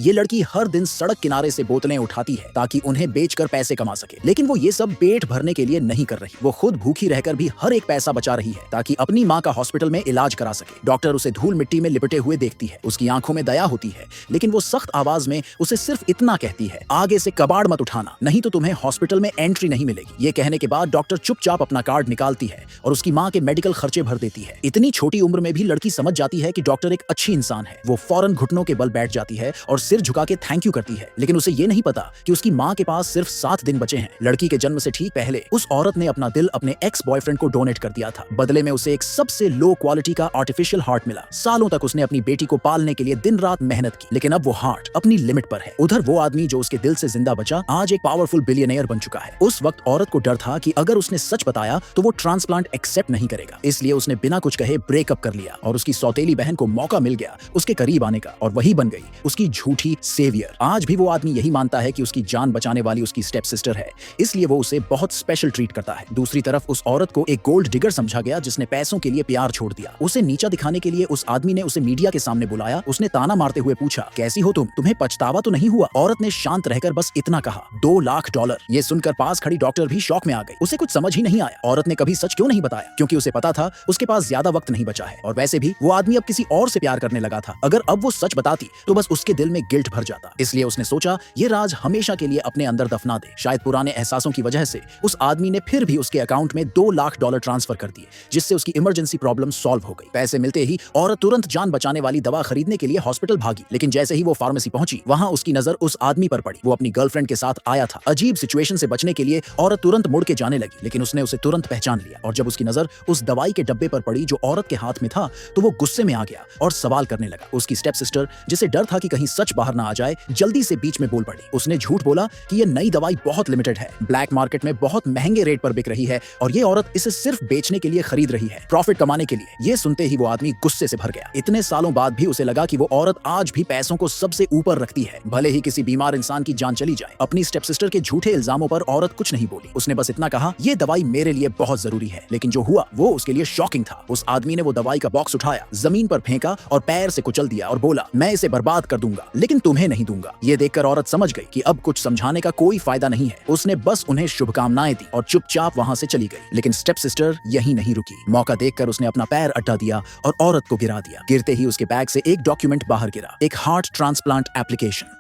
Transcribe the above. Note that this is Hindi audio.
ये लड़की हर दिन सड़क किनारे से बोतलें उठाती है ताकि उन्हें बेचकर पैसे कमा सके, लेकिन वो ये सब पेट भरने के लिए नहीं कर रही। वो खुद भूखी रहकर भी हर एक पैसा बचा रही है ताकि अपनी माँ का हॉस्पिटल में इलाज करा सके। डॉक्टर उसे धूल मिट्टी में लिपटे हुए देखती है, उसकी आंखों में दया होती है, लेकिन वो सख्त आवाज में उसे सिर्फ इतना कहती है, आगे से कबाड़ मत उठाना, नहीं तो तुम्हें हॉस्पिटल में एंट्री नहीं मिलेगी। ये कहने के बाद डॉक्टर चुपचाप अपना कार्ड निकालती है और उसकी माँ के मेडिकल खर्चे भर देती है। इतनी छोटी उम्र में भी लड़की समझ जाती है कि डॉक्टर एक अच्छी इंसान है। वो फौरन घुटनों के बल बैठ जाती है और सिर झुका के थैंक यू करती है, लेकिन उसे ये नहीं पता कि उसकी माँ के पास सिर्फ 7 दिन बचे हैं। लड़की के जन्म से ठीक पहले उस औरत ने अपना दिल अपने एक्स बॉयफ्रेंड को डोनेट कर दिया था। बदले में उसे एक सबसे लो क्वालिटी का आर्टिफिशियल हार्ट मिला। सालों तक उसने अपनी बेटी को पालने के लिए दिन रात मेहनत की, लेकिन अब वो हार्ट अपनी लिमिट पर है। उधर वो आदमी जो उसके दिल से जिंदा बचा आज एक पावरफुल बिलियनियर बन चुका है। उस वक्त औरत को डर था कि अगर उसने सच बताया तो वो ट्रांसप्लांट एक्सेप्ट नहीं करेगा, इसलिए उसने बिना कुछ कहे ब्रेकअप कर लिया और उसकी सौतेली बहन को मौका मिल गया उसके करीब आने का, और वही बन गई उसकी झूठी सेवियर। आज भी वो आदमी यही मानता है कि उसकी जान बचाने वाली उसकी स्टेप सिस्टर है, इसलिए वो उसे बहुत स्पेशल ट्रीट करता है। दूसरी तरफ उस औरत को एक गोल्ड डिगर समझा गया जिसने पैसों के लिए प्यार छोड़ दिया। उसे नीचा दिखाने के लिए उस आदमी ने उसे मीडिया के सामने बुलाया। उसने ताना मारते हुए पूछा, कैसी हो तुम, तुम्हें पछतावा तो नहीं हुआ? औरत ने शांत रहकर बस इतना कहा, $2 लाख। ये सुनकर पास खड़ी डॉक्टर भी शॉक में आ गई। उसे कुछ समझ ही नहीं आया। औरत ने कभी सच क्यों नहीं बताया? क्योंकि उसे पता था उसके पास ज्यादा वक्त नहीं बचा है, और वैसे भी वो आदमी अब किसी और से प्यार करने लगा था। अगर अब वो सच बताती तो बस उसके दिल में गिल्ट भर जाता, इसलिए उसने सोचा ये राज हमेशा के लिए अपने अंदर दफना दे। शायद पुराने एहसासों की वजह से उस आदमी ने फिर भी उसके अकाउंट में $2 लाख ट्रांसफर कर दिए, जिससे उसकी इमरजेंसी प्रॉब्लम सॉल्व हो गई। पैसे मिलते ही औरत तुरंत जान बचाने वाली दवा खरीदने के लिए हॉस्पिटल भागी, लेकिन जैसे ही वो फार्मेसी पहुंची वहां उसकी नजर उस आदमी पर पड़ी। वो अपनी गर्लफ्रेंड के साथ आया था। अजीब सिचुएशन से बचने के लिए औरत तुरंत मुड़ के जाने लगी, लेकिन उसने उसे तुरंत पहचान लिया, और जब उसकी नजर उस दवाई के डब्बे पर पड़ी जो औरत के हाथ में था तो वो गुस्से में आ गया और सवाल करने लगा। उसकी स्टेप सिस्टर, जिसे डर था कि कहीं सच बाहर ना आ जाए, जल्दी से बीच में बोल पड़ी। उसने झूठ बोला कि ये नई दवाई बहुत लिमिटेड है, ब्लैक मार्केट में बहुत महंगे रेट पर बिक रही है और ये औरत इसे सिर्फ बेचने के लिए खरीद रही है, प्रॉफिट कमाने के लिए। ये सुनते ही वो आदमी गुस्से से भर गया। इतने सालों बाद भी उसे लगा कि वो औरत आज भी पैसों को सबसे ऊपर रखती है, भले ही किसी बीमार इंसान की जान चली जाए। अपनी स्टेप सिस्टर के झूठे इल्जामों पर औरत कुछ नहीं बोली। उसने बस इतना कहा, ये दवाई मेरे लिए बहुत जरूरी है। लेकिन जो हुआ वो उसके लिए शॉकिंग था। उस आदमी ने वो दवाई का बॉक्स उठाया, जमीन पर फेंका और पैर से कुचल दिया और बोला, मैं इसे बर्बाद कर दूंगा, लेकिन तुम्हें नहीं दूंगा। ये देखकर औरत समझ गई कि अब कुछ समझाने का कोई फायदा नहीं है। उसने बस उन्हें शुभकामनाएं दी और चुपचाप वहां से चली गई। लेकिन स्टेप सिस्टर यहीं नहीं रुकी। मौका देखकर उसने अपना पैर अड्डा दिया और औरत को गिरा दिया। गिरते ही उसके बैग से एक डॉक्यूमेंट बाहर गिरा, एक हार्ट ट्रांसप्लांट एप्लीकेशन।